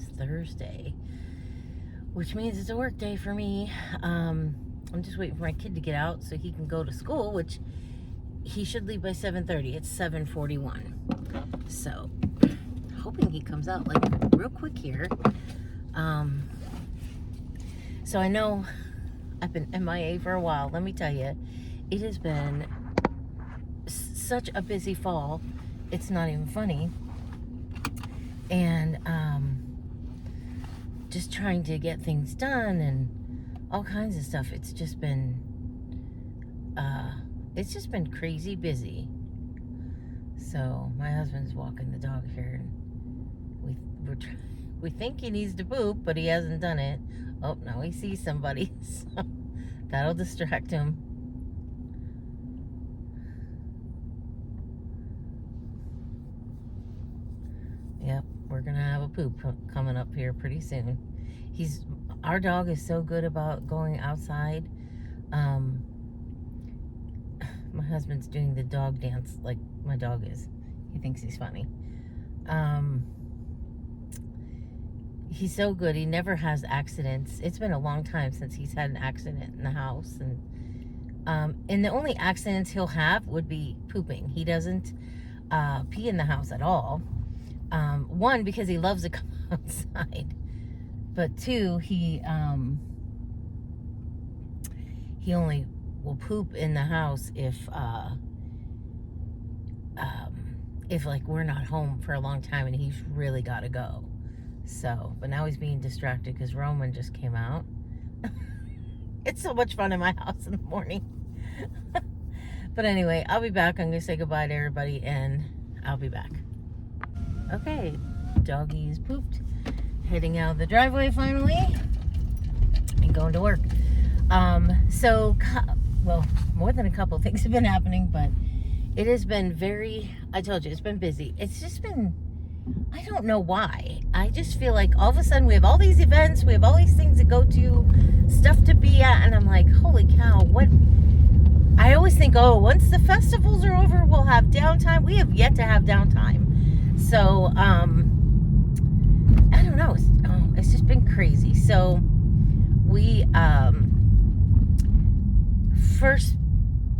is Thursday, which means it's a work day for me. I'm just waiting for my kid to get out so he can go to school, which he should leave by 7:30. It's 7:41. So, hoping he comes out like real quick here. So I know I've been MIA for a while. Let me tell you, it has been such a busy fall. It's not even funny. And just trying to get things done and all kinds of stuff. It's just been crazy busy. So my husband's walking the dog here, and we think he needs to poop, but he hasn't done it. Oh, now he sees somebody, so that'll distract him. Yep, we're gonna have a poop coming up here pretty soon. Our dog is so good about going outside. My husband's doing the dog dance like my dog is. He thinks he's funny. He's so good. He never has accidents. It's been a long time since he's had an accident in the house, and the only accidents he'll have would be pooping. He doesn't pee in the house at all. One, because he loves to come outside, but two, he only will poop in the house if like we're not home for a long time and he's really got to go. So, but now he's being distracted because Roman just came out. It's so much fun in my house in the morning. But anyway, I'll be back. I'm going to say goodbye to everybody, and I'll be back. Okay, doggy's pooped. Heading out of the driveway finally and going to work. Well, more than a couple of things have been happening, but it has been I told you, it's been busy. It's just been, I don't know why. I just feel like all of a sudden we have all these events, we have all these things to go to, stuff to be at, and I'm like, holy cow, what? I always think, oh, once the festivals are over, we'll have downtime. We have yet to have downtime. So, I don't know. It's just been crazy. So, we, first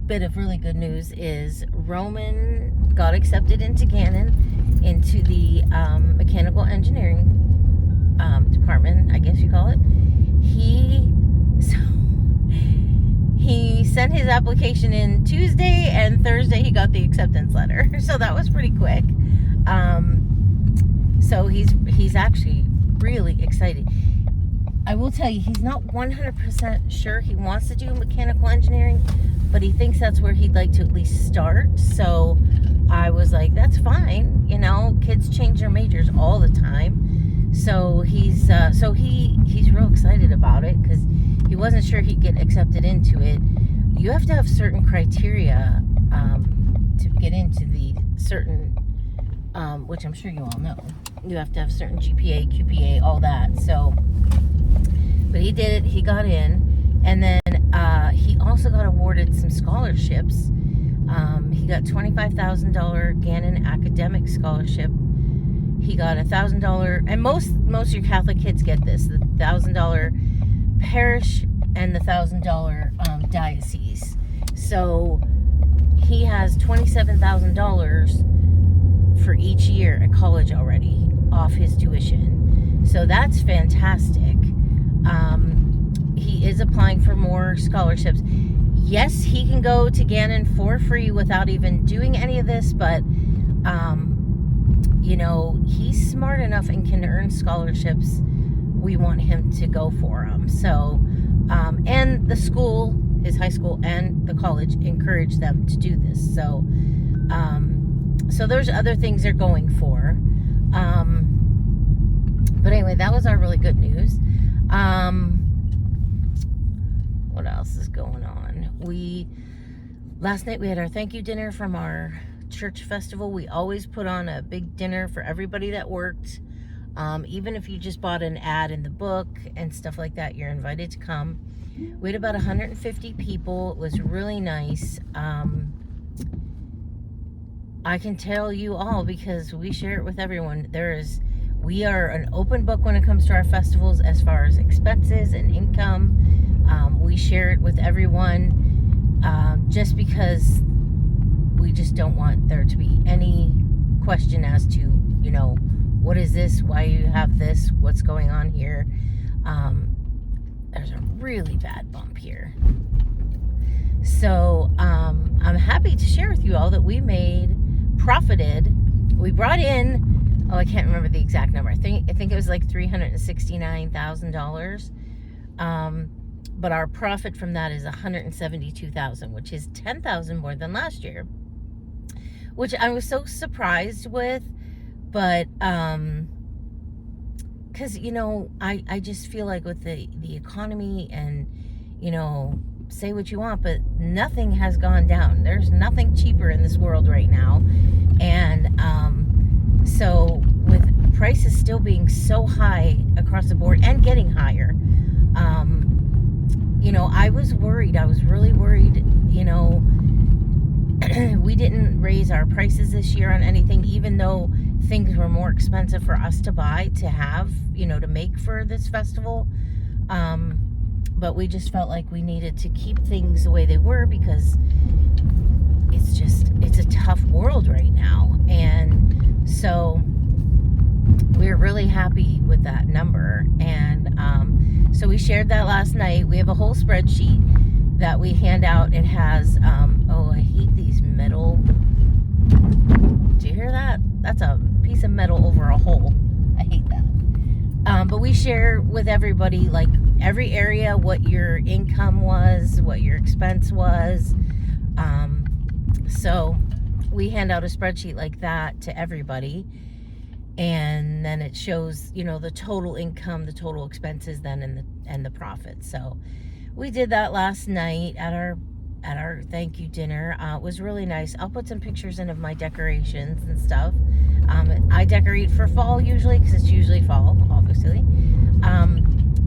bit of really good news is Roman got accepted into Gannon, into the mechanical engineering department, I guess you call it. He sent his application in Tuesday, and Thursday he got the acceptance letter. So that was pretty quick. So he's actually really excited. I will tell you, he's not 100% sure he wants to do mechanical engineering, but he thinks that's where he'd like to at least start. So I was like, that's fine. You know, kids change their majors all the time. So he's real excited about it because he wasn't sure he'd get accepted into it. You have to have certain criteria to get into the certain, which I'm sure you all know. You have to have certain GPA, QPA, all that. So, but he did it. He got in, and then he also got awarded some scholarships. He got $25,000 Gannon academic scholarship. He got $1,000, and most of your Catholic kids get this: the $1,000 parish and the $1,000 diocese. So he has $27,000 for each year at college already off his tuition. So that's fantastic. He is applying for more scholarships. Yes, he can go to Gannon for free without even doing any of this, but you know, he's smart enough and can earn scholarships. We want him to go for them. So, and the school, his high school and the college encourage them to do this. So, so there's other things they're going for. But anyway, that was our really good news. What else is going on? Last night we had our thank you dinner from our church festival. We always put on a big dinner for everybody that worked. Even if you just bought an ad in the book and stuff like that, you're invited to come. We had about 150 people. It was really nice. I can tell you all because we share it with everyone. We are an open book when it comes to our festivals as far as expenses and income. We share it with everyone just because we just don't want there to be any question as to, what is this? Why you have this? What's going on here? There's a really bad bump here. So I'm happy to share with you all that we profited. We brought in, I can't remember the exact number. I think it was like $369,000. But our profit from that is $172,000, which is $10,000 more than last year, which I was so surprised with. But because I just feel like with the economy and say what you want, but nothing has gone down. There's nothing cheaper in this world right now. And so with prices still being so high across the board and getting higher, I was worried. I was really worried. We didn't raise our prices this year on anything, even though things were more expensive for us to buy, to have, to make for this festival. But we just felt like we needed to keep things the way they were because it's a tough world right now. And so we're really happy with that number. And so we shared that last night. We have a whole spreadsheet that we hand out. It has, I hate these metal. Do you hear that? That's a piece of metal over a hole. I hate that. But we share with everybody, like every area, what your income was, what your expense was. So we hand out a spreadsheet like that to everybody. And then it shows, the total income, the total expenses then, and the profit. So we did that last night at our thank you dinner. It was really nice. I'll put some pictures in of my decorations and stuff. I decorate for fall usually because it's usually fall, obviously.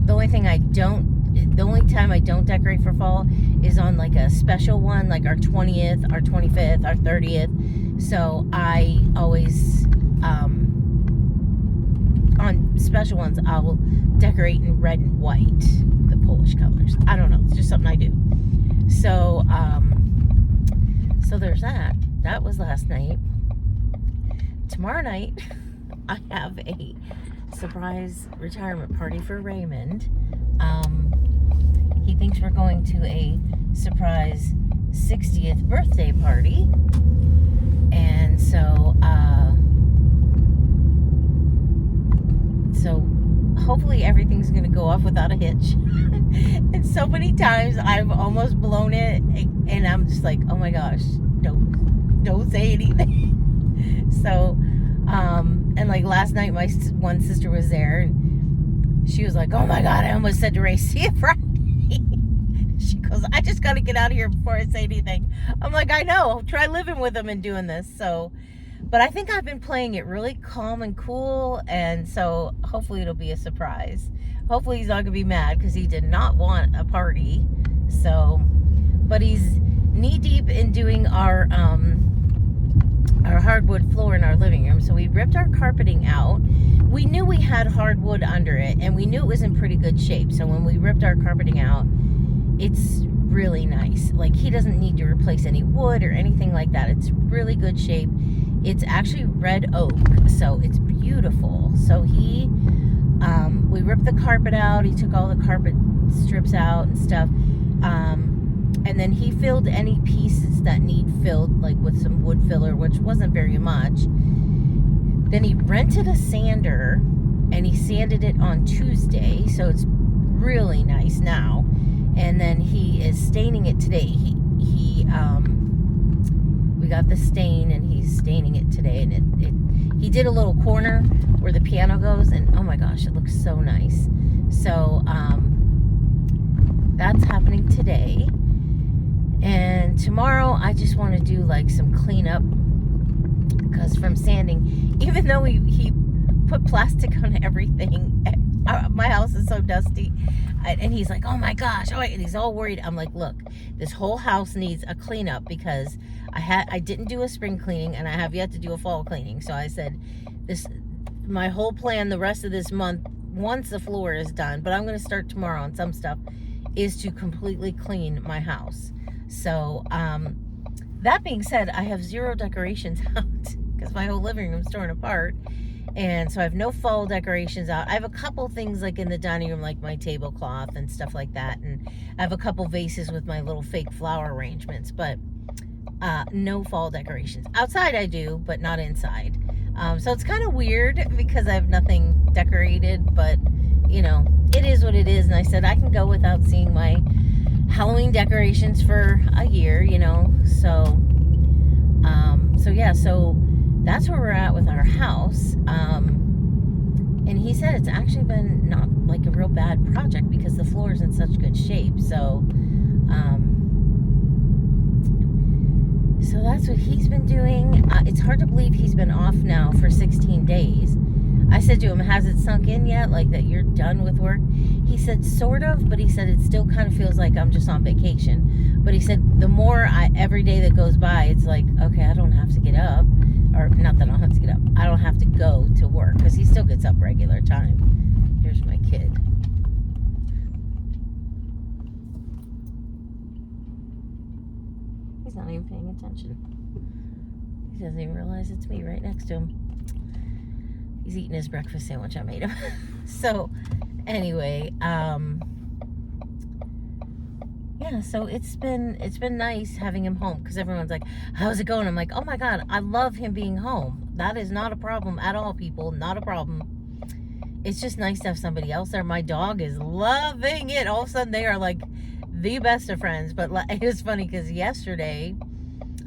The only time I don't decorate for fall is on like a special one, like our 20th, our 25th, our 30th. So I always, on special ones, I will decorate in red and white, the Polish colors. I don't know. It's just something I do. So, so there's that. That was last night. Tomorrow night, I have a surprise retirement party for Raymond. He thinks we're going to a surprise 60th birthday party. And so, hopefully everything's going to go off without a hitch. And so many times I've almost blown it, and I'm just like, oh my gosh, don't say anything. So, and like last night, my one sister was there, and she was like, oh my God, I almost said to Ray, see you Friday. She goes, I just got to get out of here before I say anything. I'm like, I know, try living with him and doing this. So, but I think I've been playing it really calm and cool, and so hopefully it'll be a surprise. Hopefully he's not gonna be mad because he did not want a party. So, but he's knee deep in doing our hardwood floor in our living room. So we ripped our carpeting out. We knew we had hardwood under it, and we knew it was in pretty good shape. So when we ripped our carpeting out, it's really nice. Like, he doesn't need to replace any wood or anything like that. It's really good shape. It's actually red oak, so it's beautiful. So we ripped the carpet out. He took all the carpet strips out and stuff. And then he filled any pieces that need filled, like with some wood filler, which wasn't very much. Then he rented a sander, and he sanded it on Tuesday, so it's really nice now. And then he is staining it today. We got the stain, and he's staining it today. And he did a little corner where the piano goes, and oh my gosh, it looks so nice. So that's happening today. And tomorrow I just want to do like some cleanup, because from sanding, even though he put plastic on everything, my house is so dusty. And he's like, oh my gosh, and he's all worried. I'm like, look, this whole house needs a cleanup, because I didn't do a spring cleaning, and I have yet to do a fall cleaning. So I said, my whole plan the rest of this month, once the floor is done, but I'm going to start tomorrow on some stuff, is to completely clean my house. So, that being said, I have 0 decorations out because my whole living room's torn apart. And so I have no fall decorations out. I have a couple things like in the dining room, like my tablecloth and stuff like that. And I have a couple vases with my little fake flower arrangements, but no fall decorations. Outside I do, but not inside. So it's kind of weird because I have nothing decorated, but you know, it is what it is. And I said I can go without seeing my Halloween decorations for a year, you know. So yeah, so that's where we're at with our house. And he said it's actually been not like a real bad project because the floor is in such good shape. So that's what he's been doing. It's hard to believe he's been off now for 16 days. I said to him, has it sunk in yet? Like that you're done with work? He said, sort of, but he said it still kind of feels like I'm just on vacation. But he said the every day that goes by, it's like, okay, I don't have to get up. Or not that I don't have to get up. I don't have to go to work because he still gets up regular time. Here's my kid. He's not even paying attention. He doesn't even realize it's me right next to him. He's eating his breakfast sandwich I made him. So, anyway, yeah, so it's been nice having him home because everyone's like, how's it going? I'm like, oh my God, I love him being home. That is not a problem at all, people. Not a problem. It's just nice to have somebody else there. My dog is loving it. All of a sudden, they are like the best of friends. But it was funny because yesterday,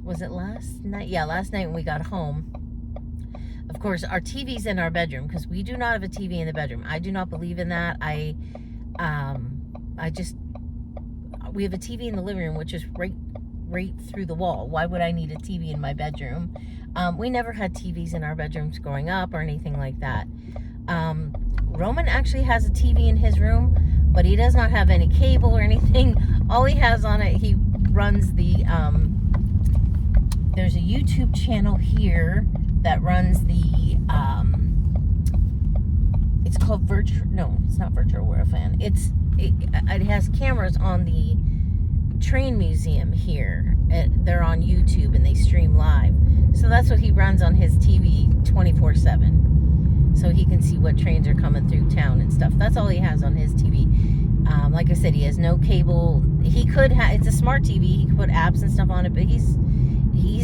was it last night? Yeah, last night when we got home. Of course, our TV's in our bedroom because we do not have a TV in the bedroom. I do not believe in that. We have a TV in the living room, which is right through the wall. Why would I need a TV in my bedroom? We never had TVs in our bedrooms growing up or anything like that. Roman actually has a TV in his room, but he does not have any cable or anything. All he has on it, he runs the, there's a YouTube channel here that runs the, it's called it's not Virtual World Fan. It has cameras on the train museum here. They're on YouTube and they stream live. So that's what he runs on his TV 24/7. So he can see what trains are coming through town and stuff. That's all he has on his TV. Like I said, he has no cable. He could have, it's a smart TV. He could put apps and stuff on it, but he's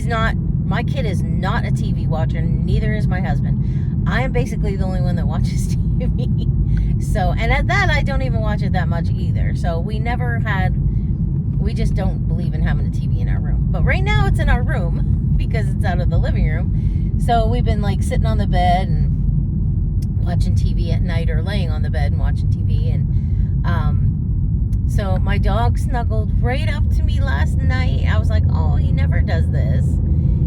not, my kid is not a TV watcher, neither is my husband. I am basically the only one that watches TV. So, and at that, I don't even watch it that much either. So we just don't believe in having a TV in our room. But right now it's in our room because it's out of the living room. So we've been like sitting on the bed and watching TV at night or laying on the bed and watching TV. And so my dog snuggled right up to me last night. I was like, oh, he never does this.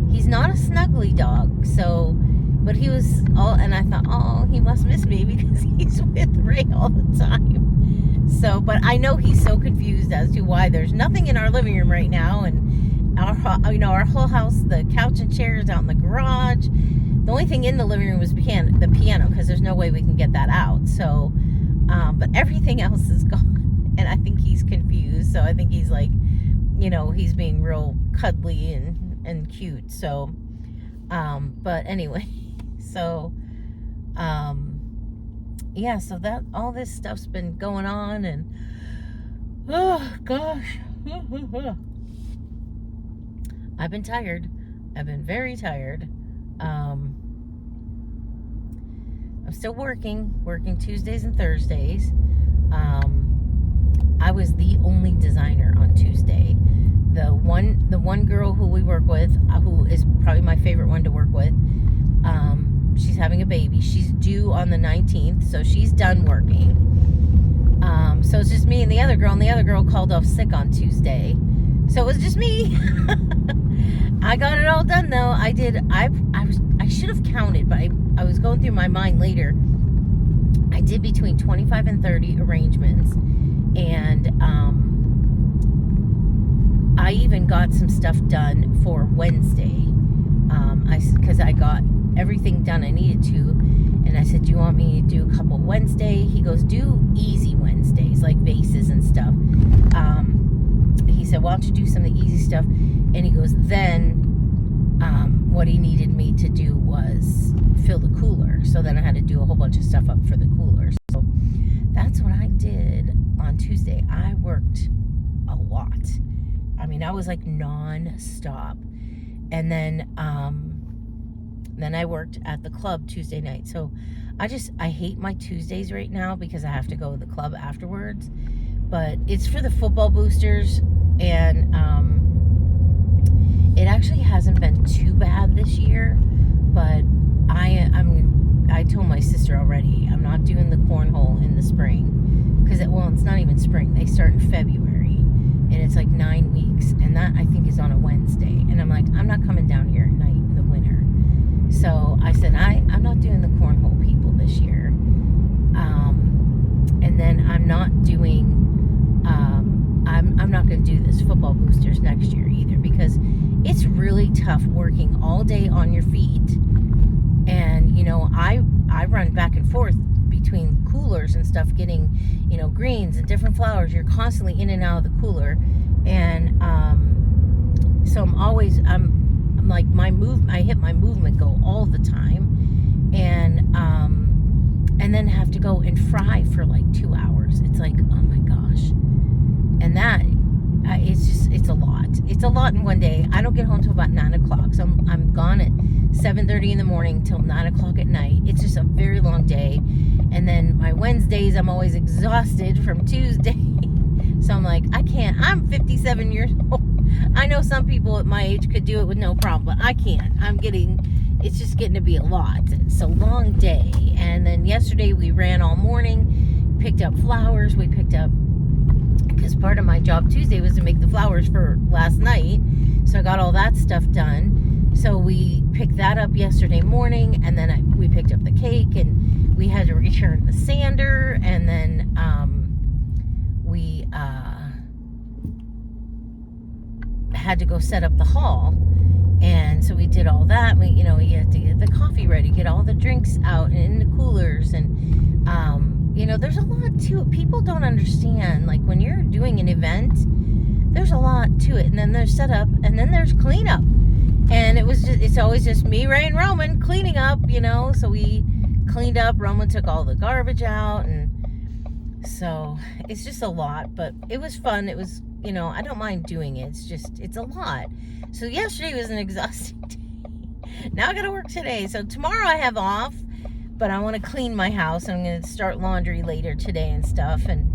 He's not a snuggly dog. So, but he was and I thought, oh, he must miss me because he's with Ray all the time. So, but I know he's so confused as to why there's nothing in our living room right now. And our whole house, the couch and chairs out in the garage. The only thing in the living room was the piano, because there's no way we can get that out. So, but everything else is gone. And I think he's confused. So I think he's like, he's being real cuddly and cute. So, but anyway, so, yeah, so that, all this stuff's been going on and, oh gosh, I've been tired. I've been very tired. I'm still working Tuesdays and Thursdays. I was the only designer on Tuesday. The one girl who we work with, who is probably my favorite one to work with, she's having a baby. She's due on the 19th, so she's done working. So it's just me and the other girl called off sick on Tuesday. So it was just me. I got it all done though. I should have counted, but I was going through my mind later. I did between 25 and 30 arrangements. And I even got some stuff done for Wednesday. Because I got everything done I needed to. And I said, do you want me to do a couple Wednesday? He goes, do easy Wednesdays, like vases and stuff. He said, why don't you do some of the easy stuff? And he goes, then what he needed me to do was fill the cooler. So then I had to do a whole bunch of stuff up for the cooler. So that's what I did on Tuesday. I worked a lot. I mean, I was like non-stop. And then I worked at the club Tuesday night. So I hate my Tuesdays right now because I have to go to the club afterwards. But it's for the football boosters, and it actually hasn't been too bad this year. But I told my sister already, I'm not doing the cornhole in the spring because it's not even spring. They start in February, and it's like 9 weeks, and that I think is on a Wednesday. And I'm like, I'm not coming down here at night in the winter. So I said, I'm not doing the cornhole people this year. And then I'm not doing, I'm not going to do this football boosters next year either, because it's really tough working all day on your feet. And, you know, I run back and forth between coolers and stuff, getting, you know, greens and different flowers. You're constantly in and out of the cooler. And so I'm like, I hit my movement goal all the time, and then have to go and fry for like 2 hours. It's like, oh my gosh. And that, it's a lot. It's a lot in one day. I don't get home till about 9 o'clock. So I'm gone at 7:30 in the morning till 9 o'clock at night. It's just a very long day. And then my Wednesdays, I'm always exhausted from Tuesday. So I'm like, I can't. I'm 57 years old. I know some people at my age could do it with no problem, but I can't. It's just getting to be a lot. It's a long day. And then yesterday we ran all morning, picked up flowers. We picked up, because part of my job Tuesday was to make the flowers for last night. So I got all that stuff done. So we picked that up yesterday morning, and then we picked up the cake, and we had to return the sander, and then we had to go set up the hall. And so we did all that. We had to get the coffee ready, get all the drinks out and in the coolers, and there's a lot to it. People don't understand, like, when you're doing an event, there's a lot to it. And then there's setup, and then there's cleanup. And it's always just me, Ray, and Roman cleaning up, so we cleaned up. Roman took all the garbage out, and so it's just a lot, but it was fun. It was, I don't mind doing it. It's a lot. So yesterday was an exhausting day. Now I gotta work today. So tomorrow I have off, but I want to clean my house. I'm going to start laundry later today and stuff. And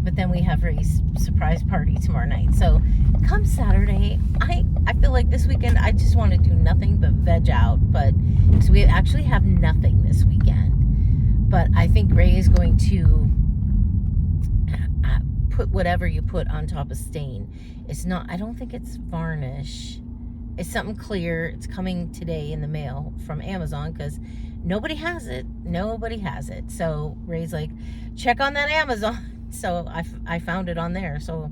but then we have Ray's surprise party tomorrow night. So come Saturday, I feel like this weekend I just want to do nothing but veg out. But so we actually have nothing this weekend. But I think Ray is going to put whatever you put on top of stain. I don't think it's varnish. It's something clear. It's coming today in the mail from Amazon because nobody has it. So Ray's like, check on that Amazon. So I found it on there. So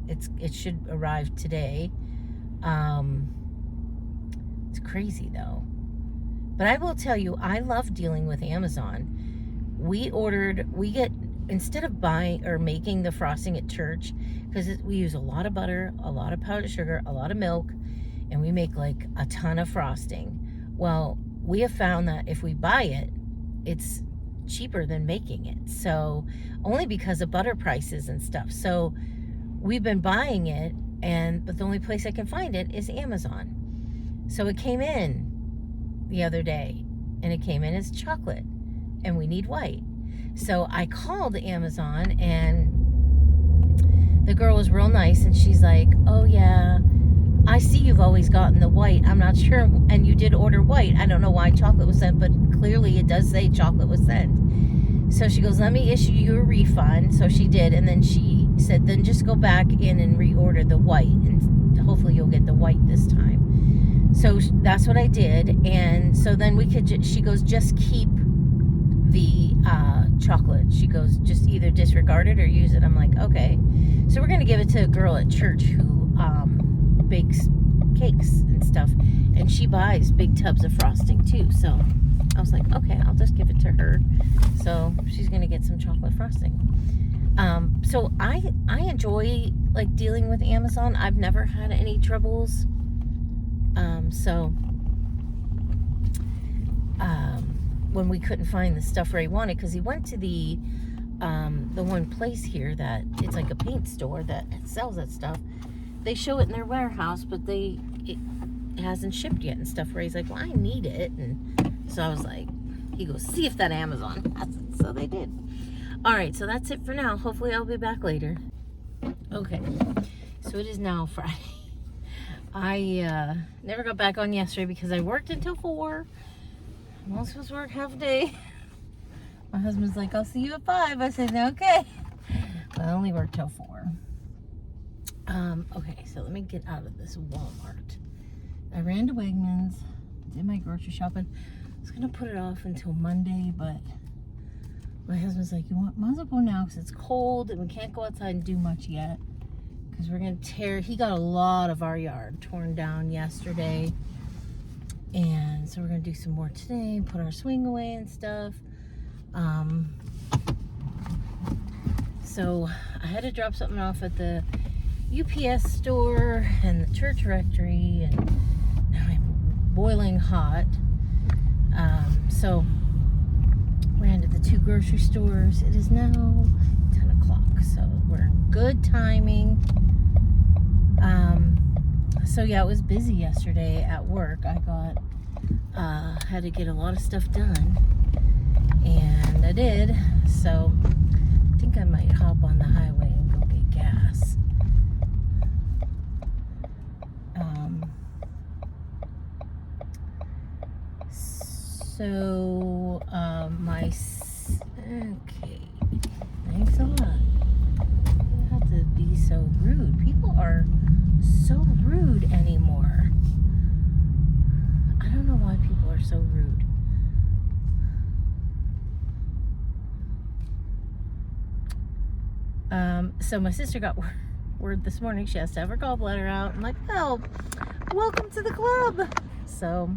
it should arrive today. It's crazy though. But I will tell you, I love dealing with Amazon. Instead of buying or making the frosting at church, because we use a lot of butter, a lot of powdered sugar, a lot of milk, and we make like a ton of frosting. Well, we have found that if we buy it, it's cheaper than making it. So only because of butter prices and stuff. So we've been buying it, but the only place I can find it is Amazon. So it came in the other day, and it came in as chocolate, and we need white. So I called Amazon, and the girl was real nice, and she's like, oh yeah, I see you've always gotten the white. I'm not sure, and you did order white. I don't know why chocolate was sent, but clearly it does say chocolate was sent. So she goes, let me issue you a refund. So she did, and then she said, then just go back in and reorder the white, and hopefully you'll get the white this time. So that's what I did, and so then she goes, just keep the chocolate. She goes, just either disregard it or use it. I'm like, okay. So we're going to give it to a girl at church who bakes cakes and stuff, and she buys big tubs of frosting too. So I was like, okay, I'll just give it to her. So she's gonna get some chocolate frosting. So I enjoy like dealing with Amazon. I've never had any troubles. When we couldn't find the stuff Ray wanted, because he went to the one place here that it's like a paint store that sells that stuff. They show it in their warehouse, but it hasn't shipped yet and stuff. Ray's like, well, I need it. And so I was like, he goes, see if that Amazon has it. So they did. All right, so that's it for now. Hopefully I'll be back later. Okay, so it is now Friday. I never got back on yesterday because I worked until 4. I'm only supposed to work half a day. My husband's like, I'll see you at 5. I said, okay. But I only worked till 4. Okay, so let me get out of this Walmart. I ran to Wegmans, did my grocery shopping. I was gonna put it off until Monday, but my husband's like, might as well go now because it's cold and we can't go outside and do much yet. Because we're gonna he got a lot of our yard torn down yesterday. And so we're gonna do some more today, put our swing away and stuff. So I had to drop something off at the UPS store and the church rectory, and now I'm boiling hot. So ran to the 2 grocery stores. It is now 10 o'clock, so we're in good timing. So yeah, it was busy yesterday at work. I had to get a lot of stuff done, and I did. So I think I might hop on the highway and go get gas. Okay, thanks a lot. You don't have to be so rude. People are so rude anymore. I don't know why people are so rude. So my sister got word this morning she has to have her gallbladder out. I'm like, oh, welcome to the club. So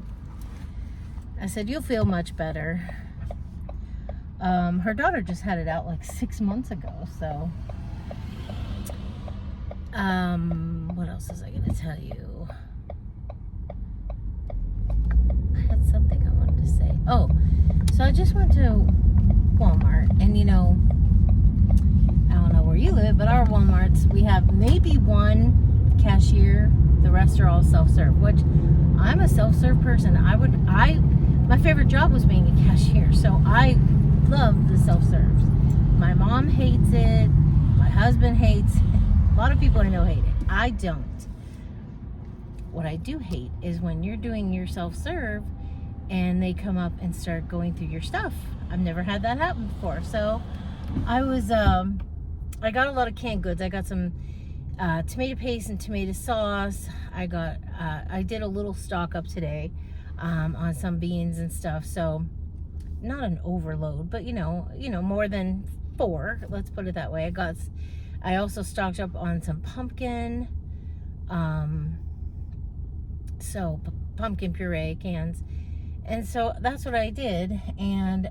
I said, you'll feel much better. Her daughter just had it out like 6 months ago, so what else was I gonna tell you? I had something I wanted to say. Oh, so I just went to Walmart, and I don't know where you live, but our Walmarts, we have maybe one cashier. The rest are all self-serve, which I'm a self-serve person. My favorite job was being a cashier, so I love the self-serves. My mom hates it. My husband hates it. A lot of people I know hate it. I don't. What I do hate is when you're doing your self-serve and they come up and start going through your stuff. I've never had that happen before. So I got a lot of canned goods. I got some tomato paste and tomato sauce. I did a little stock up today on some beans and stuff. So not an overload, but more than 4, let's put it that way. I also stocked up on some pumpkin, so pumpkin puree cans, and so that's what I did. And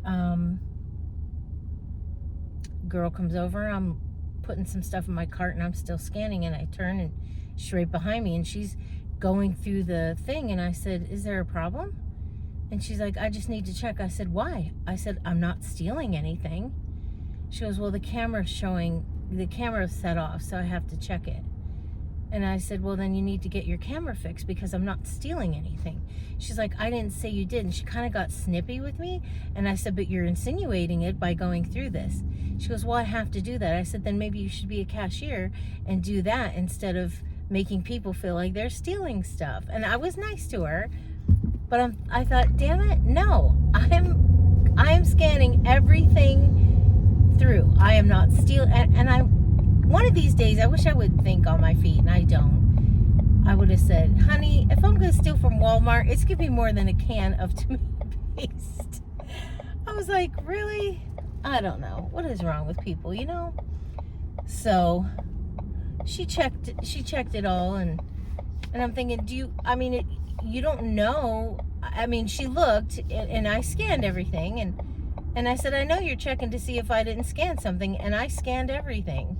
girl comes over, I'm putting some stuff in my cart and I'm still scanning, and I turn and she's right behind me and she's going through the thing, and I said, is there a problem? And she's like, I just need to check. I said, why? I said, I'm not stealing anything. She goes, well, the camera's set off, so I have to check it. And I said, well, then you need to get your camera fixed because I'm not stealing anything. She's like, I didn't say you did. And she kind of got snippy with me. And I said, but you're insinuating it by going through this. She goes, well, I have to do that. I said, then maybe you should be a cashier and do that instead of making people feel like they're stealing stuff. And I was nice to her, but I thought, damn it, no, I am scanning everything through. I am not stealing. And one of these days, I wish I would think on my feet, and I don't. I would have said, honey, if I'm going to steal from Walmart, it's going to be more than a can of tomato paste. I was like, really? I don't know. What is wrong with people, So she checked it all, and And I'm thinking, you don't know. I mean, she looked, and I scanned everything, and I said, I know you're checking to see if I didn't scan something, and I scanned everything.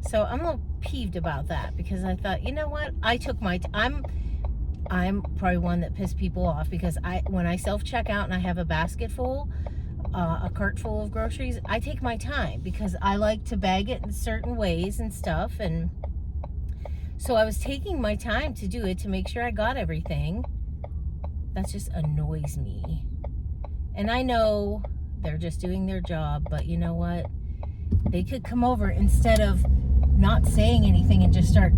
So I'm a little peeved about that, because I thought, you know what? I took my I'm probably one that pissed people off, because when I self-check out and I have a basket full, a cart full of groceries, I take my time, because I like to bag it in certain ways and stuff. And so I was taking my time to do it, to make sure I got everything. That just annoys me. And I know they're just doing their job, but you know what? They could come over, instead of not saying anything and just start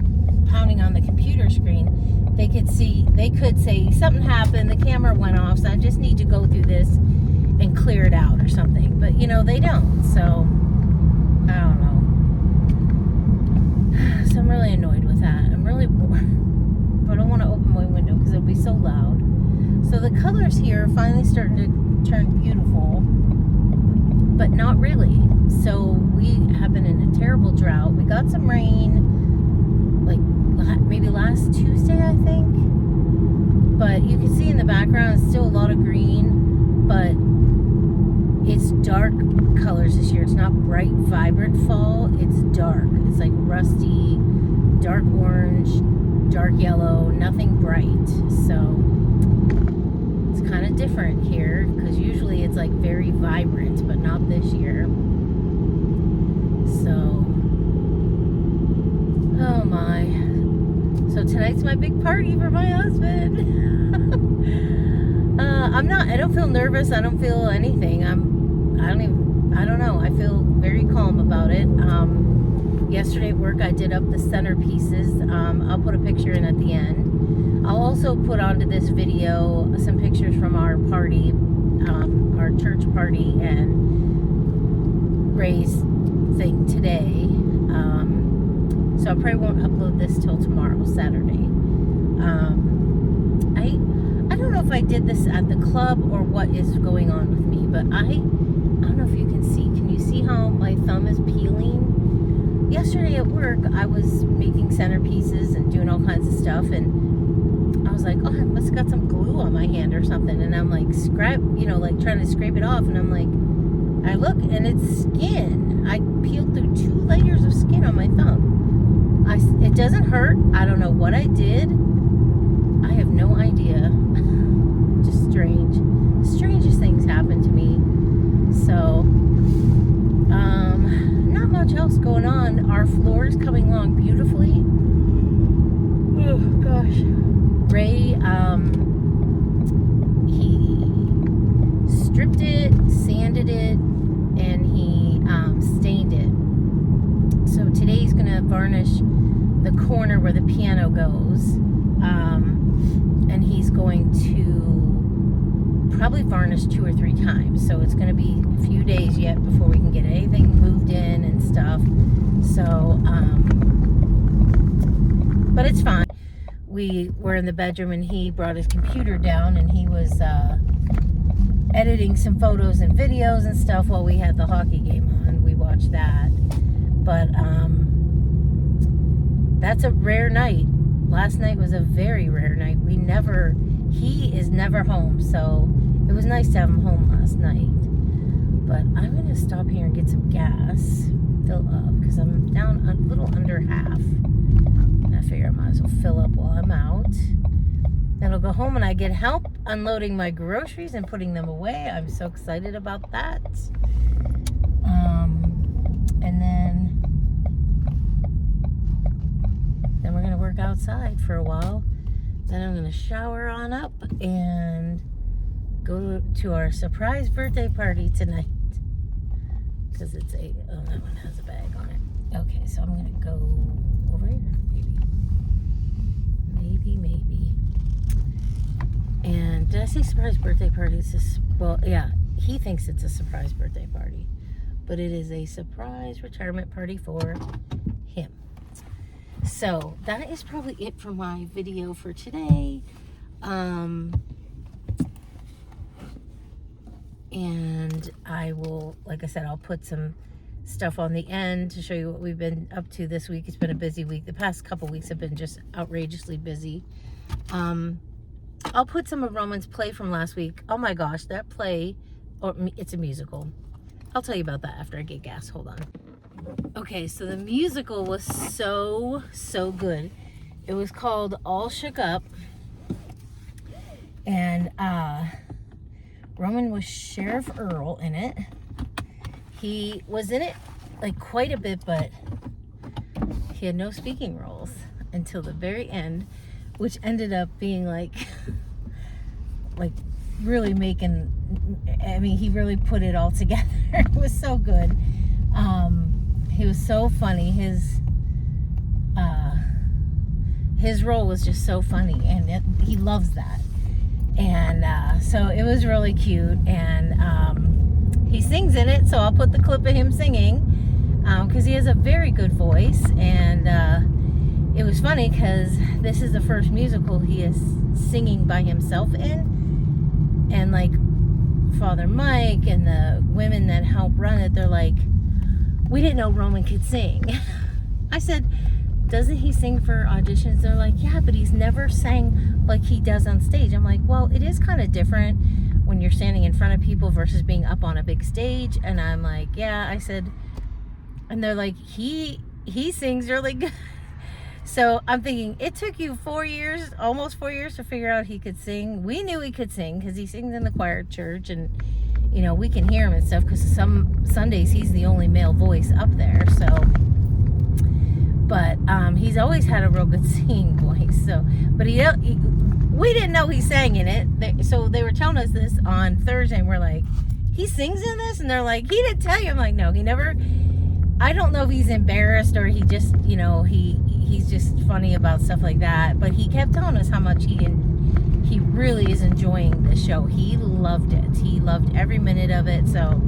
pounding on the computer screen. They could say something happened, the camera went off, so I just need to go through this and clear it out or something. But you know, they don't. So I don't know. So I'm really annoyed with that. I'm really bored. But I don't want to open my window because it'll be so loud. So the colors here are finally starting to turn beautiful, but not really. So we have been in a terrible drought. We got some rain, like maybe last Tuesday, I think. But you can see in the background, it's still a lot of green, but it's dark colors this year. It's not bright, vibrant fall. It's dark. It's like rusty, dark orange, dark yellow, nothing bright. So it's kind of different here, because usually it's like very vibrant, but not this year. So, oh my. So tonight's my big party for my husband. I don't feel nervous. I don't feel anything. I don't know. I feel very calm about it. Yesterday at work, I did up the centerpieces. I'll put a picture in at the end. I'll also put onto this video some pictures from our party, our church party, and Ray's thing today. So I probably won't upload this till tomorrow, Saturday. I don't know if I did this at the club or what is going on with me, but I don't know if you can see. Can you see how my thumb is peeling? Yesterday at work, I was making centerpieces and doing all kinds of stuff, and I was like, oh, I must have got some glue on my hand or something. And I'm like, like trying to scrape it off, and I'm like, I look, and it's skin. I peeled through 2 layers of skin on my thumb. It doesn't hurt. I don't know what I did. I have no idea. Just strange. Strangest things happen to me. So, not much else going on. Our floor is coming along beautifully. Oh, gosh. Ray, he stripped it, sanded it, and he stained it. So today he's going to varnish the corner where the piano goes. And he's going to probably varnish 2 or 3 times. So it's going to be a few days yet before we can get anything moved in and stuff. So, but it's fine. We were in the bedroom, and he brought his computer down, and he was editing some photos and videos and stuff while we had the hockey game on. We watched that. But that's a rare night. Last night was a very rare night. He is never home, so it was nice to have him home last night. But I'm going to stop here and get some gas, fill up, because I'm down a little under half. And I figure I might as well fill up while I'm out. Then I'll go home and I get help unloading my groceries and putting them away. I'm so excited about that. And then we're going to work outside for a while. Then I'm going to shower on up and go to our surprise birthday party tonight. Because that one has a bag on it. Okay, so I'm going to go over here, maybe. And did I say surprise birthday party? Well, yeah, he thinks it's a surprise birthday party. But it is a surprise retirement party for him. So that is probably it for my video for today. And I will, like I said, I'll put some stuff on the end to show you what we've been up to this week. It's been a busy week. The past couple weeks have been just outrageously busy. I'll put some of Roman's play from last week. Oh my gosh, that play, it's a musical. I'll tell you about that after I get gas. Hold on. Okay, so the musical was so good. It was called All Shook Up. And Roman was Sheriff Earl in it. He was in it like quite a bit, but he had no speaking roles until the very end, which ended up being like really making, I mean, he really put it all together. It was so good. He was so funny. His role was just so funny, and he loves that. And so it was really cute, and he sings in it, so I'll put the clip of him singing, because he has a very good voice. And it was funny because this is the first musical he is singing by himself in, and like Father Mike and the women that help run it, they're like, we didn't know Roman could sing. I said, doesn't he sing for auditions? They're like, yeah, but he's never sang like he does on stage. I'm like, well, it is kind of different when you're standing in front of people versus being up on a big stage. And I'm like, yeah, I said, and they're like, he sings really good. So I'm thinking, it took you 4 years, almost 4 years, to figure out he could sing. We knew he could sing because he sings in the choir at church, and you know, we can hear him and stuff because some Sundays he's the only male voice up there. So, but he's always had a real good singing voice. So, but we didn't know he sang in it. So they were telling us this on Thursday, and we're like, he sings in this? And they're like, he didn't tell you. I'm like, no, he never. I don't know if he's embarrassed or he just, you know, he's just funny about stuff like that. But he kept telling us how much he really is enjoying the show. He loved it. He loved every minute of it. So,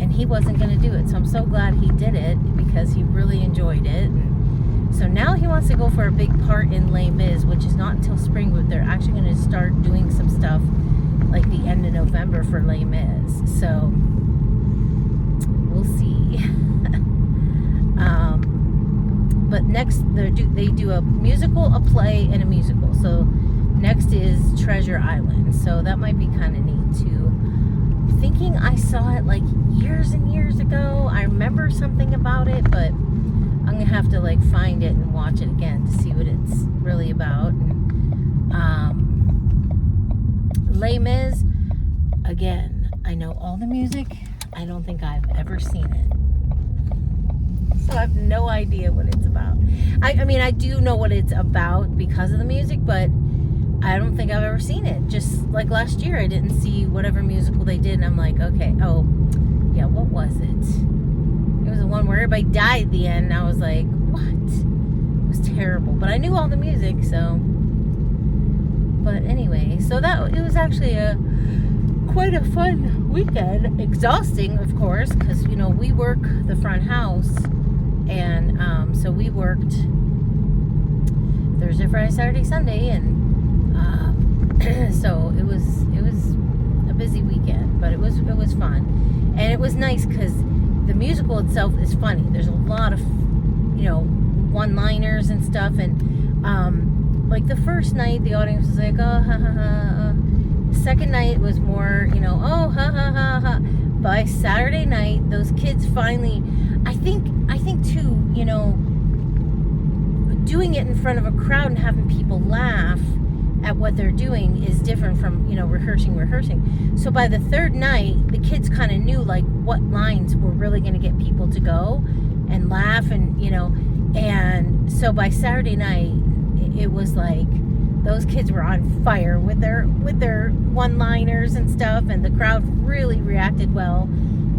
and he wasn't going to do it. So I'm so glad he did it because he really enjoyed it. And so now he wants to go for a big part in Les Mis, which is not until spring, but they're actually going to start doing some stuff like the end of November for Les Mis. So we'll see. But next they do a musical, a play, and a musical. So next is Treasure Island. So that might be kind of neat too. I'm thinking I saw it like years and years ago. I remember something about it, but I'm gonna have to like find it and watch it again to see what it's really about. Les Mis, again, I know all the music. I don't think I've ever seen it. So I have no idea what it's about. I mean, I do know what it's about because of the music, but I don't think I've ever seen it. Just like last year, I didn't see whatever musical they did, and I'm like, okay, oh, yeah, what was it? It was the one where everybody died at the end, and I was like, what? It was terrible. But I knew all the music, so. But anyway, so it was actually quite a fun weekend. Exhausting, of course, because, you know, we work the front house. And so we worked Thursday, Friday, Saturday, Sunday, and so it was a busy weekend, but it was fun, and it was nice because the musical itself is funny. There's a lot of, you know, one-liners and stuff, and like the first night the audience was like, oh, ha ha ha. The second night was more, you know, oh, ha ha ha ha. By Saturday night, those kids finally, I think too, you know, doing it in front of a crowd and having people laugh at what they're doing is different from, you know, rehearsing. So by the third night, the kids kind of knew like what lines were really going to get people to go and laugh, and, you know, and so by Saturday night, it was like those kids were on fire with their one-liners and stuff, and the crowd really reacted well.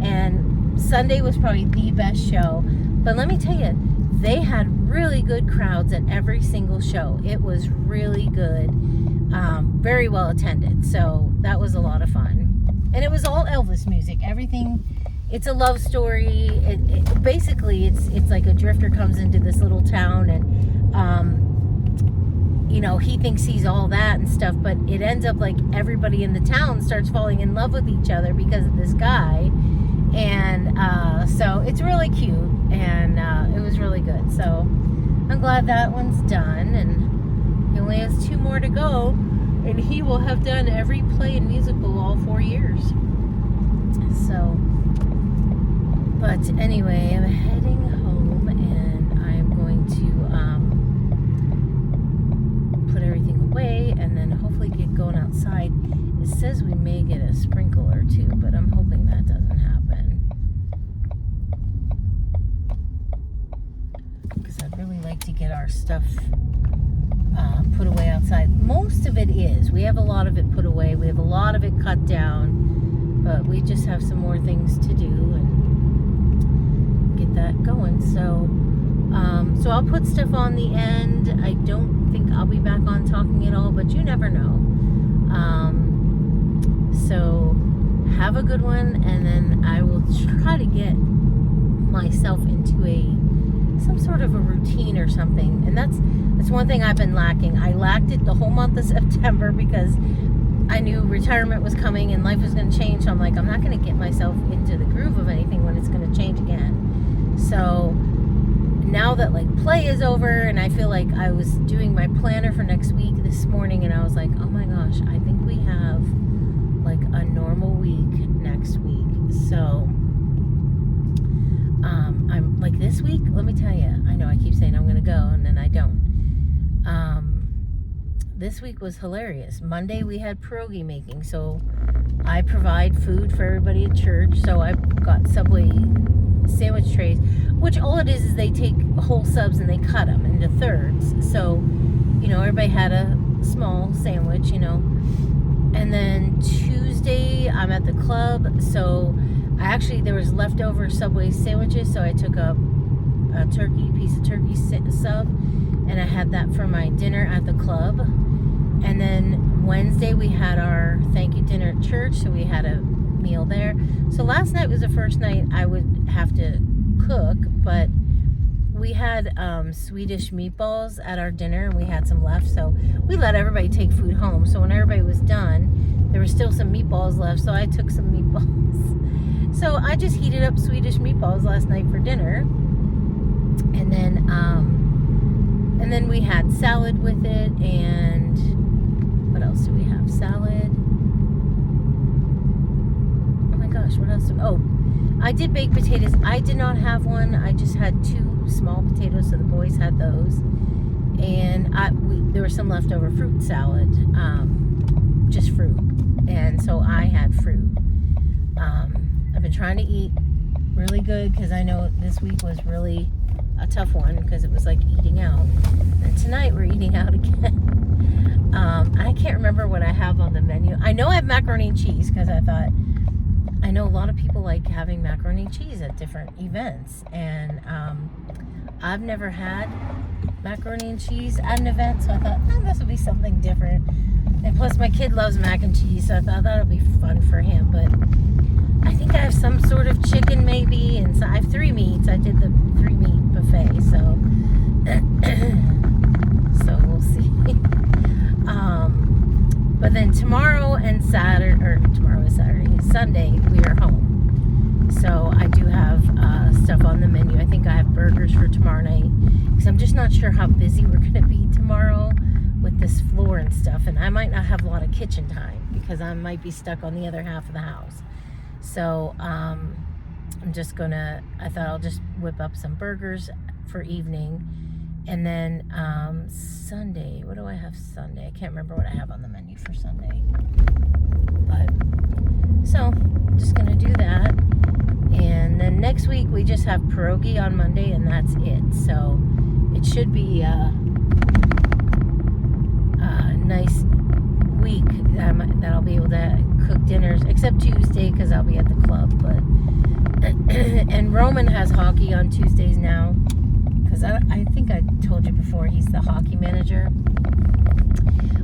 And Sunday was probably the best show. But let me tell you, they had really good crowds at every single show. It was really good, very well attended. So that was a lot of fun. And it was all Elvis music. Everything. It's a love story. Basically, it's like a drifter comes into this little town, and you know, he thinks he's all that and stuff, but it ends up like everybody in the town starts falling in love with each other because of this guy. And so it's really cute, and it was really good. So I'm glad that one's done, and he only has 2 more to go, and he will have done every play and musical all 4 years. So, but anyway, I'm heading home, and I'm going to put everything away, and then hopefully get going outside. It says we may get a sprinkle or 2, but I'm hoping that doesn't happen, because I'd really like to get our stuff put away outside. Most of it is. We have a lot of it put away. We have a lot of it cut down, but we just have some more things to do and get that going. So I'll put stuff on the end. I don't think I'll be back on talking at all, but you never know. So have a good one, and then I will try to get myself into some sort of a routine or something. And that's one thing I've been lacking. I lacked it the whole month of September because I knew retirement was coming and life was going to change. So I'm like, I'm not going to get myself into the groove of anything when it's going to change again. So now that like play is over, and I feel like I was doing my planner for next week this morning, and I was like, oh my gosh, I think we have like a normal week next week. So I'm like, this week, let me tell you, I know I keep saying I'm going to go and then I don't. This week was hilarious. Monday we had pierogi making, so I provide food for everybody at church. So I got Subway sandwich trays, which all it is they take whole subs and they cut them into thirds. So, you know, everybody had a small sandwich, you know. And then Tuesday I'm at the club, so there was leftover Subway sandwiches, so I took a piece of turkey sub, and I had that for my dinner at the club. And then Wednesday we had our thank you dinner at church, so we had a meal there. So last night was the first night I would have to cook, but we had Swedish meatballs at our dinner, and we had some left, so we let everybody take food home. So when everybody was done, there were still some meatballs left, so I took some meatballs. So I just heated up Swedish meatballs last night for dinner, and then we had salad with it. And what else do we have? Salad. Oh my gosh, what else? I did baked potatoes. I did not have one. I just had 2 small potatoes, so the boys had those. And there was some leftover fruit salad, just fruit. And so I had fruit. I've been trying to eat really good because I know this week was really a tough one because it was like eating out. And tonight we're eating out again. I can't remember what I have on the menu. I know I have macaroni and cheese because I know a lot of people like having macaroni and cheese at different events, and I've never had macaroni and cheese at an event, so I thought, this would be something different. And plus my kid loves mac and cheese, so I thought that would be fun for him. But I think I have some sort of chicken maybe, and so I have 3 meats. I did the 3 meat buffet, so so we'll see. But then tomorrow and Sunday we are home. So I do have stuff on the menu. I think I have burgers for tomorrow night, because I'm just not sure how busy we're going to be tomorrow with this floor and stuff, and I might not have a lot of kitchen time because I might be stuck on the other half of the house. So I'm just gonna, I thought I'll just whip up some burgers for evening. And then Sunday, what do I have Sunday? I can't remember what I have on the menu for Sunday. But so just gonna do that. And then next week we just have pierogi on Monday, and that's it. So it should be a nice week that I'll be able to cook dinners, except Tuesday because I'll be at the club. But and Roman has hockey on Tuesdays now, because I think I told you before, he's the hockey manager,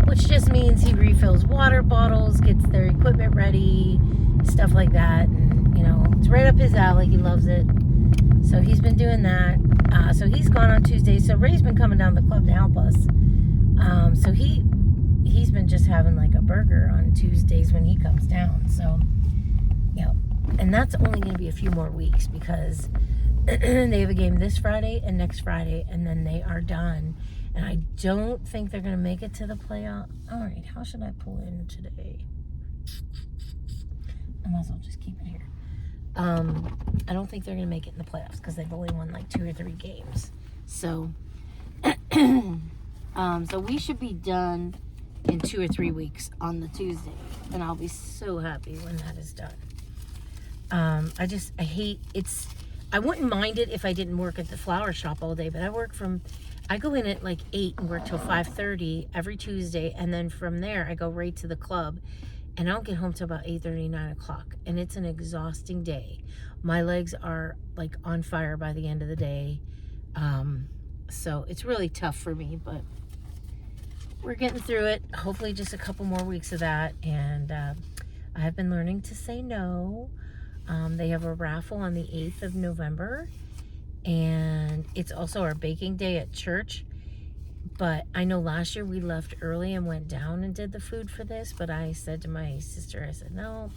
which just means he refills water bottles, gets their equipment ready, stuff like that. And you know, it's right up his alley. He loves it. So he's been doing that. So he's gone on Tuesdays. So Ray's been coming down to the club to help us. So he's been just having like a burger on Tuesdays when he comes down. So, yeah. And that's only going to be a few more weeks because they have a game this Friday and next Friday, and then they are done. And I don't think they're going to make it to the playoff. All right, how should I pull in today? I might as well just keep it here. I don't think they're going to make it in the playoffs because they've only won like 2 or 3 games. So, so we should be done in 2 or 3 weeks on the Tuesday, and I'll be so happy when that is done. I hate it's. I wouldn't mind it if I didn't work at the flower shop all day, but I go in at like 8 and work till 5:30 every Tuesday, and then from there I go right to the club, and I don't get home till about 8:30, 9 o'clock, and it's an exhausting day. My legs are like on fire by the end of the day, so it's really tough for me, but we're getting through it. Hopefully just a couple more weeks of that, and I have been learning to say no. They have a raffle on the 8th of November, and it's also our baking day at church. But I know last year we left early and went down and did the food for this, but I said to my sister, I said, no,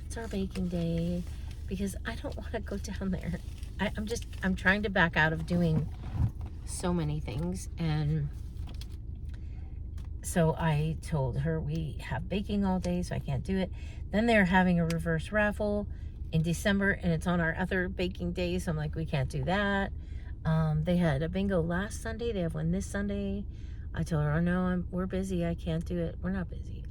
it's our baking day because I don't want to go down there. I'm trying to back out of doing so many things, and so I told her we have baking all day, so I can't do it. Then they're having a reverse raffle in December, and it's on our other baking day, so I'm like, we can't do that. They had a bingo last Sunday. They have one this Sunday. I told her, oh no, we're busy. I can't do it. We're not busy.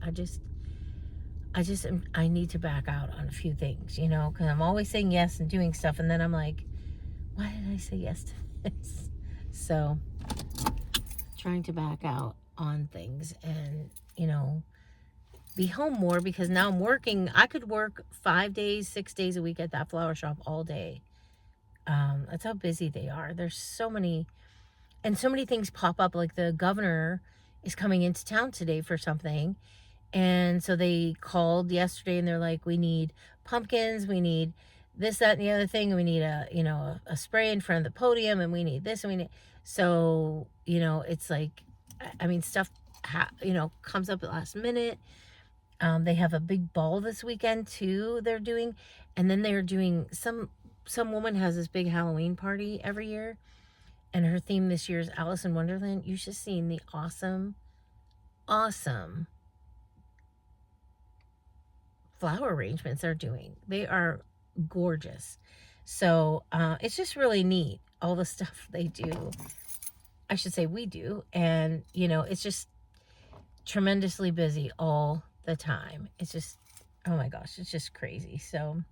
I need to back out on a few things, you know, because I'm always saying yes and doing stuff, and then I'm like, why did I say yes to this? So, trying to back out on things and, you know, be home more because now I'm working. I could work 5 days, 6 days a week at that flower shop all day. That's how busy they are. There's so many things pop up. Like the governor is coming into town today for something. And so they called yesterday and they're like, we need pumpkins, we need this, that, and the other thing. And we need a spray in front of the podium, and we need this, and we need, so, you know, it's like, I mean, stuff, comes up at the last minute. They have a big ball this weekend too, they're doing. And then they're doing some woman has this big Halloween party every year, and her theme this year is Alice in Wonderland. You should have seen the awesome flower arrangements they're doing. They are gorgeous. So it's just really neat, all the stuff they do. I should say we do. And, you know, it's just tremendously busy all the time. It's just, oh my gosh, it's just crazy. So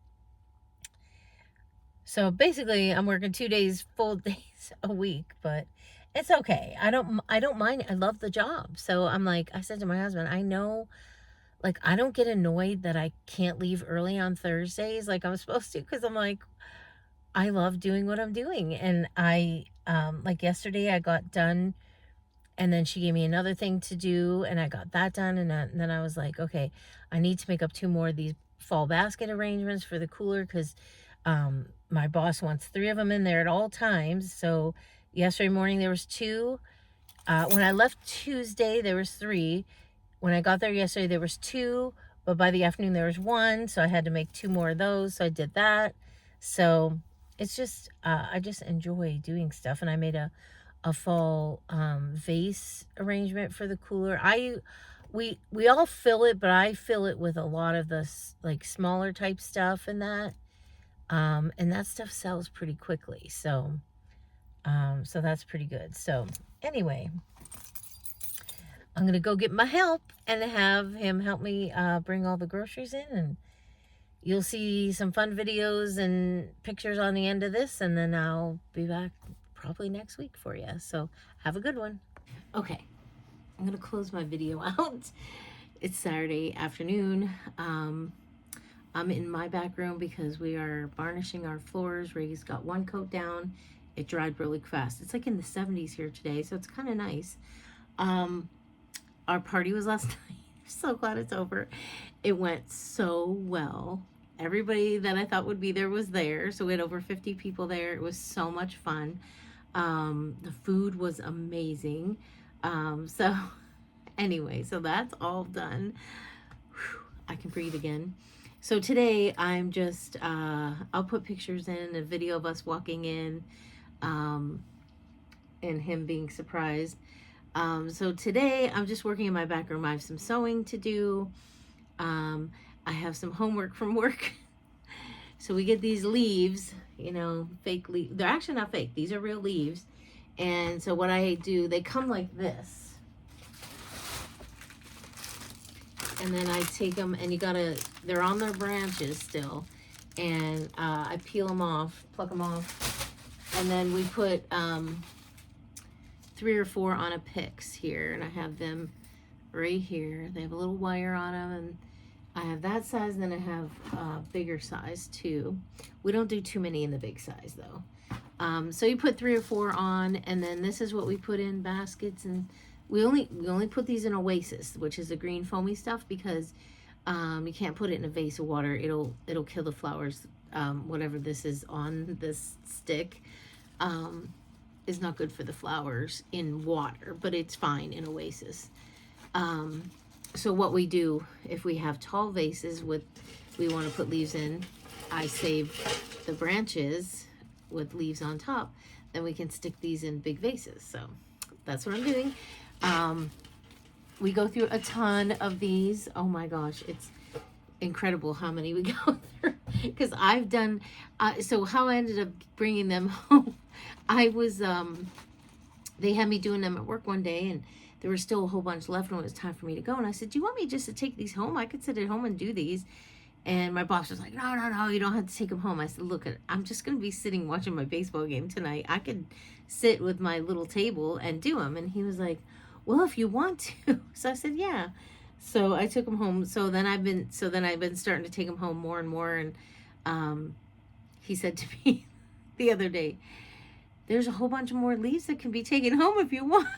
basically I'm working 2 days, full days a week, but it's okay. I don't mind. I love the job. So I'm like, I said to my husband, I know, like, I don't get annoyed that I can't leave early on Thursdays like I'm supposed to, because I'm like, I love doing what I'm doing. And like yesterday I got done, and then she gave me another thing to do, and I got that done, and then I was like, okay, I need to make up 2 more of these fall basket arrangements for the cooler, because my boss wants 3 of them in there at all times. So yesterday morning there was 2. When I left Tuesday there was 3. When I got there yesterday, there was 2, but by the afternoon there was 1, so I had to make 2 more of those, so I did that. So it's just, I just enjoy doing stuff, and I made a fall vase arrangement for the cooler. We all fill it, but I fill it with a lot of the like smaller type stuff and that, and that stuff sells pretty quickly. So that's pretty good. So anyway, I'm going to go get my help and have him help me bring all the groceries in, and you'll see some fun videos and pictures on the end of this, and then I'll be back probably next week for you. So have a good one. Okay, I'm going to close my video out. It's Saturday afternoon. I'm in my back room because we are varnishing our floors. Ray's got 1 coat down. It dried really fast. It's like in the 70s here today, so it's kind of nice. Our party was last night. I'm so glad it's over. It went so well. Everybody that I thought would be there was there. So we had over 50 people there. It was so much fun. The food was amazing. So anyway, so that's all done. Whew, I can breathe again. So today I'm just, I'll put pictures in, a video of us walking in, and him being surprised. So today I'm just working in my back room. I have some sewing to do. I have some homework from work. So we get these leaves, you know, fake leaves. They're actually not fake. These are real leaves. And so what I do, they come like this. And then I take them, and they're on their branches still. And I peel them off, pluck them off. And then we put 3 or 4 on a Pix here. And I have them right here. They have a little wire on them. And I have that size, and then I have bigger size too. We don't do too many in the big size though. So you put 3 or 4 on, and then this is what we put in baskets. And we only put these in Oasis, which is the green foamy stuff, because you can't put it in a vase of water. It'll kill the flowers. Whatever this is on this stick is not good for the flowers in water, but it's fine in Oasis. So what we do, if we have tall vases we want to put leaves in, I save the branches with leaves on top. Then we can stick these in big vases. So that's what I'm doing. We go through a ton of these. Oh my gosh, it's incredible how many we go through. Because I've done, so how I ended up bringing them home, they had me doing them at work one day, and there was still a whole bunch left when it was time for me to go. And I said, do you want me just to take these home? I could sit at home and do these. And my boss was like, no, you don't have to take them home. I said, look, I'm just going to be sitting watching my baseball game tonight. I could sit with my little table and do them. And he was like, well, if you want to. So I said, yeah. So I took them home. So then I've been starting to take them home more and more. And he said to me the other day, there's a whole bunch of more leaves that can be taken home if you want.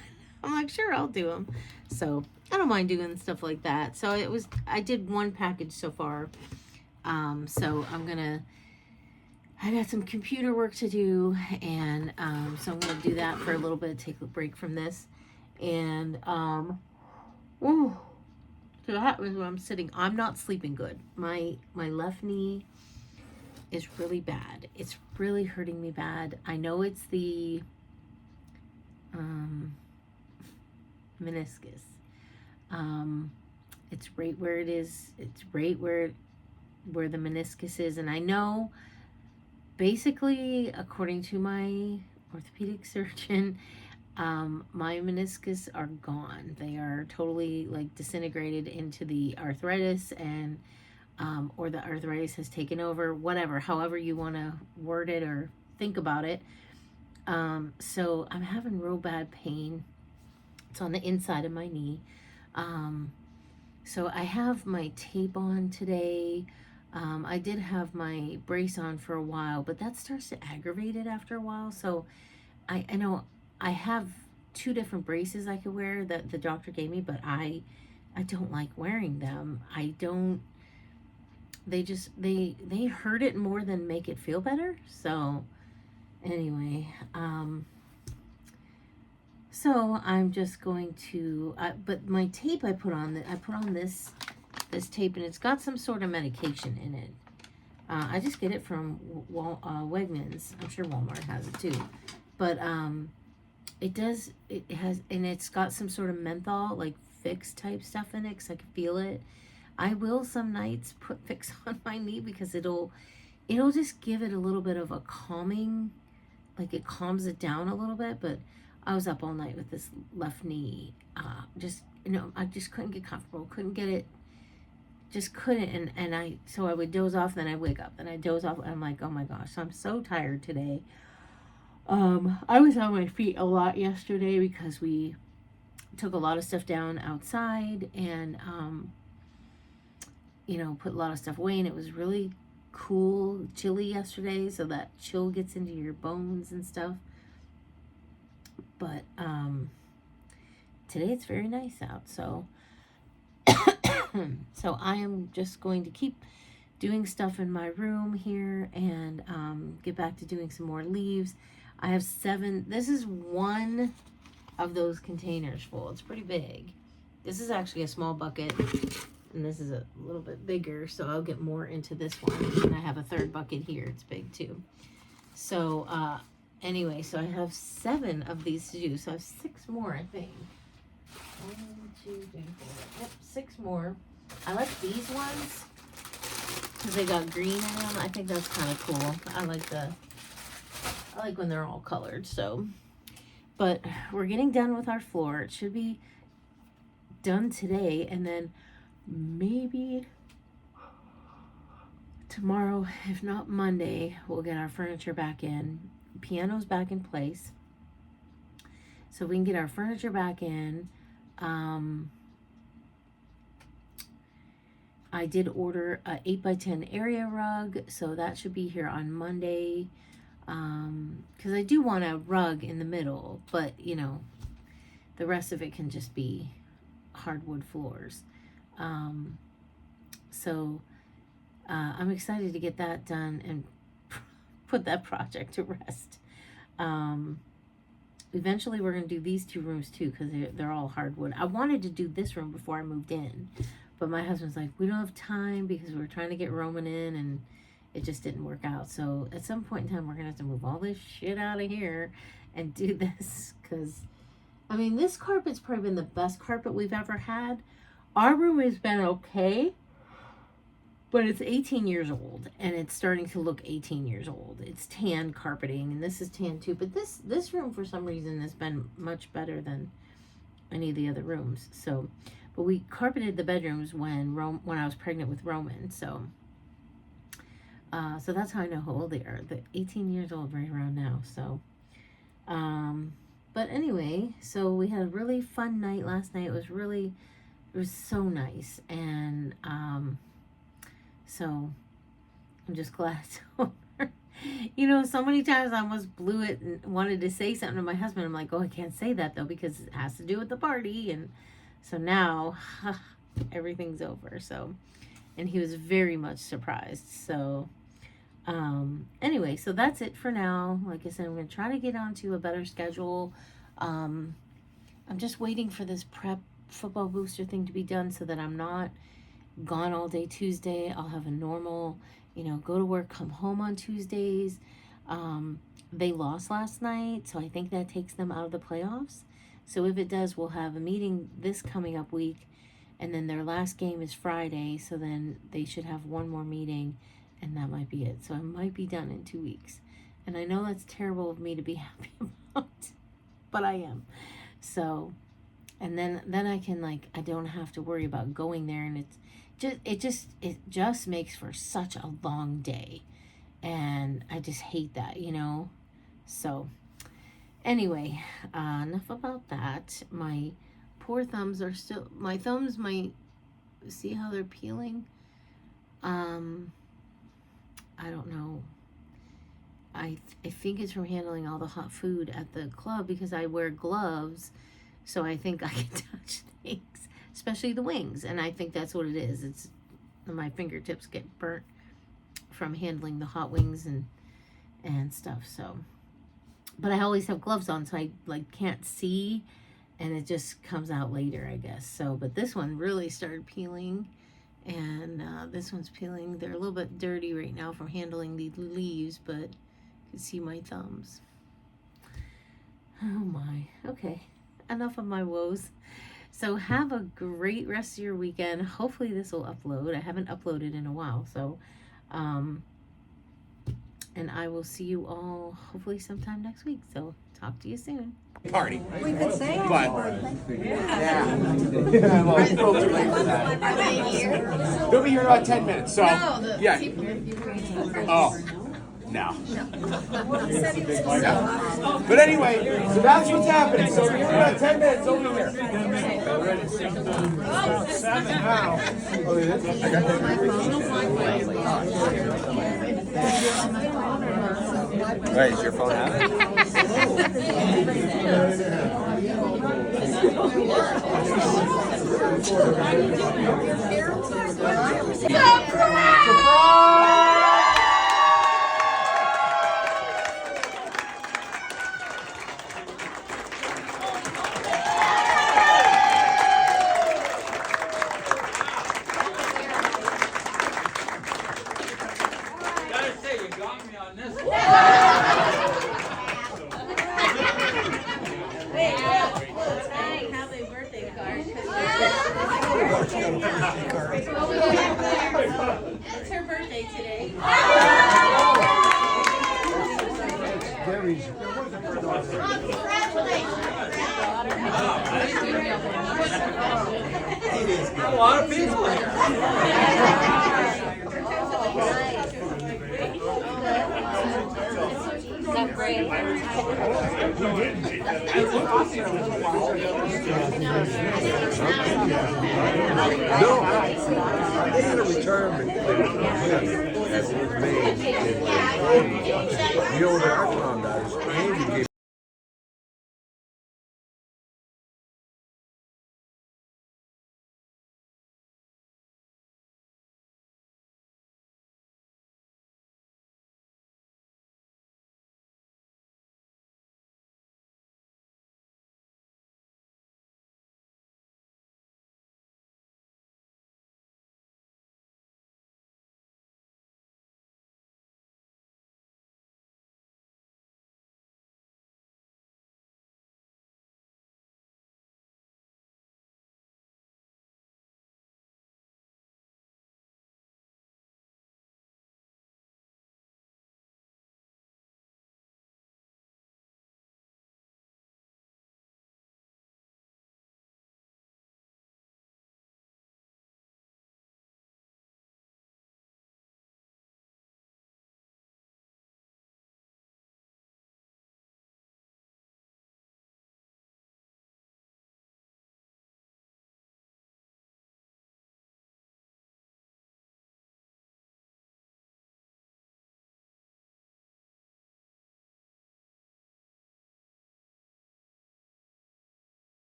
I'm like, sure, I'll do them. So I don't mind doing stuff like that. So I did one package so far. So I got some computer work to do, and so I'm gonna do that for a little bit, take a break from this. And so that was where I'm sitting. I'm not sleeping good. My left knee is really bad. It's really hurting me bad. I know it's the meniscus. It's right where it is. It's right where the meniscus is. And I know, basically, according to my orthopedic surgeon, my meniscus are gone. They are totally like disintegrated into the arthritis, and or the arthritis has taken over, whatever, however you want to word it or think about it. So I'm having real bad pain. It's on the inside of my knee. So I have my tape on today. I did have my brace on for a while, but that starts to aggravate it after a while. So I know I have 2 different braces I could wear that the doctor gave me, but I don't like wearing them. They hurt it more than make it feel better. So anyway, so I'm just going to, but my tape I put on this tape, and it's got some sort of medication in it. I just get it from Wegmans. I'm sure Walmart has it too. But it has, and it's got some sort of menthol, like Vicks type stuff in it, because I can feel it. I will some nights put Vicks on my knee, because it'll just give it a little bit of a calming, like it calms it down a little bit. But I was up all night with this left knee. I just couldn't get comfortable, couldn't get it, just couldn't. And so I would doze off, then I'd wake up, then I'd doze off, and I'm like, oh my gosh, I'm so tired today. I was on my feet a lot yesterday because we took a lot of stuff down outside, and put a lot of stuff away, and it was really cool, chilly yesterday, so that chill gets into your bones and stuff. But today it's very nice out, so so I am just going to keep doing stuff in my room here, and get back to doing some more leaves. I have 7. This is one of those containers full. It's pretty big. This is actually a small bucket. And this is a little bit bigger, so I'll get more into this one. And I have a third bucket here. It's big too. So anyway, so I have 7 of these to do. So I have 6 more, I think. 1, 2, 3, 4. Yep, 6 more. I like these ones because they got green in them. I think that's kind of cool. I like when they're all colored. So, but we're getting done with our floor. It should be done today, and then maybe tomorrow, if not Monday, we'll get our furniture back in. Piano's back in place, so we can get our furniture back in. I did order a 8x10 area rug, so that should be here on Monday. Because I do want a rug in the middle, but you know, the rest of it can just be hardwood floors. So I'm excited to get that done and put that project to rest. Eventually we're going to do these 2 rooms too, because they're all hardwood. I wanted to do this room before I moved in, but my husband's like, we don't have time because we were trying to get Roman in and it just didn't work out. So at some point in time, we're going to have to move all this shit out of here and do this, because I mean, this carpet's probably been the best carpet we've ever had. Our room has been okay, but it's 18 years old, and it's starting to look 18 years old. It's tan carpeting, and this is tan too. But this room, for some reason, has been much better than any of the other rooms. So, but we carpeted the bedrooms when I was pregnant with Roman. So, so that's how I know how old they are. They're 18 years old right around now. So, but anyway, so we had a really fun night last night. It was so nice, and so I'm just glad it's over. You know, so many times I almost blew it and wanted to say something to my husband. I'm like, oh, I can't say that though, because it has to do with the party. And so now everything's over. So, and he was very much surprised. So, anyway, so that's it for now. Like I said, I'm going to try to get onto a better schedule. I'm just waiting for this prep football booster thing to be done so that I'm not gone all day Tuesday. I'll have a normal, you know, go to work, come home on Tuesdays. They lost last night, so I think that takes them out of the playoffs. So if it does, we'll have a meeting this coming up week, and then their last game is Friday, so then they should have one more meeting, and that might be it. So I might be done in 2 weeks. And I know that's terrible of me to be happy about, but I am. So, and then I can, like, I don't have to worry about going there, and it just makes for such a long day, and I just hate that, you know. So anyway, enough about that. My poor thumbs are still, my thumbs might, see how they're peeling. I don't know. I think it's from handling all the hot food at the club, because I wear gloves, so I think I can touch things, especially the wings, and I think that's what it is. It's my fingertips get burnt from handling the hot wings and stuff. So, but I always have gloves on, so I like can't see, and it just comes out later, I guess. So, but this one really started peeling, and this one's peeling. They're a little bit dirty right now from handling the leaves, but you can see my thumbs. Oh my. Okay, enough of my woes. So have a great rest of your weekend. Hopefully this will upload. I haven't uploaded in a while, so and I will see you all hopefully sometime next week. So talk to you soon. Party. We've been saying But they'll be here in about 10 minutes. So yeah. Oh. No. But anyway, so that's what's happening. So we're here in about 10 minutes over here. Oh, it is? I got that. Right, is your phone out? Surprise! It's her birthday today. Gary's. A lot of people here. No, they had a retirement thing that was made. You know what I found out is Andy gave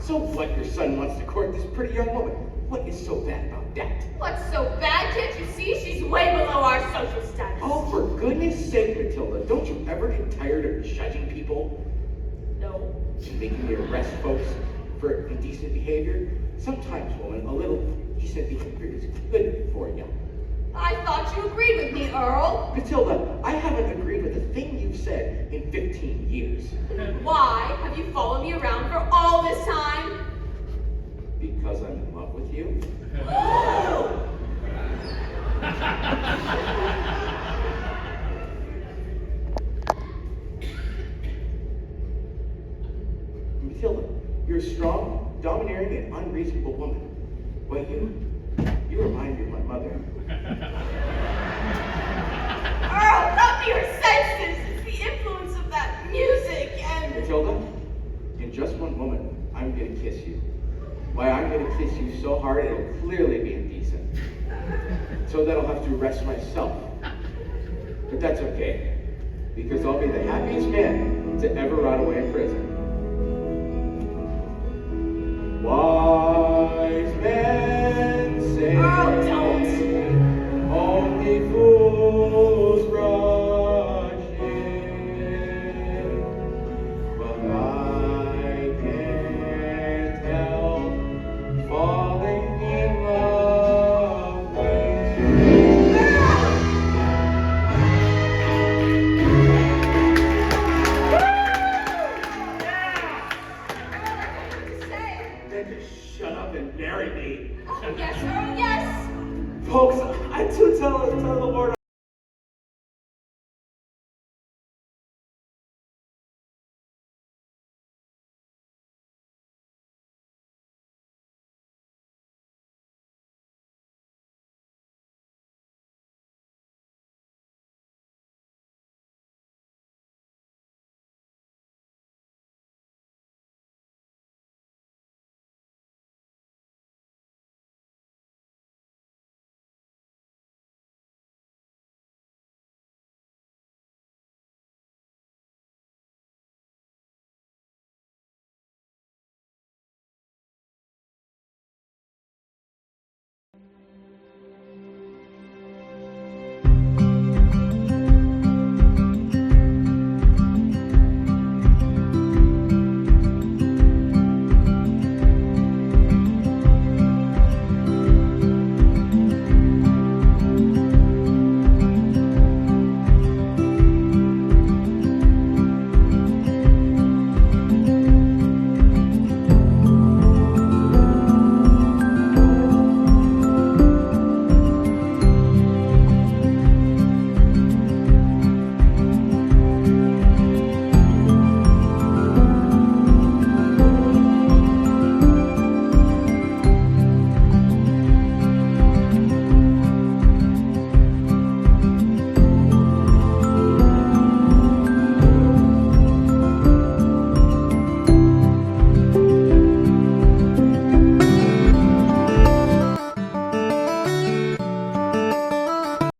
So what, your son wants to court this pretty young woman? What is so bad about that? What's so bad? Can't you see? She's way below our social status. Oh, for goodness sake, Matilda, don't you ever get tired of judging people? No. And making me arrest folks for indecent behavior? Sometimes, woman, a little decent behavior is good for you. I thought you agreed with me, Earl. Matilda, I haven't agreed with a thing you've said in 15 years. Why have you followed me around for all this time? Because I'm in love with you? Matilda, you're a strong, domineering, and unreasonable woman. But you remind me of my mother. Earl, come to your senses. It's the influence of that music and... Matilda, in just one moment, I'm gonna kiss you. Why, I'm gonna kiss you so hard it'll clearly be indecent. So that I'll have to arrest myself. But that's okay, because I'll be the happiest man to ever rot away in prison. Wise men say, Earl, don't. only fools rush in, but I can't help falling in love with you. Then just shut up and marry me. Oh, yes, Earl, yes. Folks, I do tell the Lord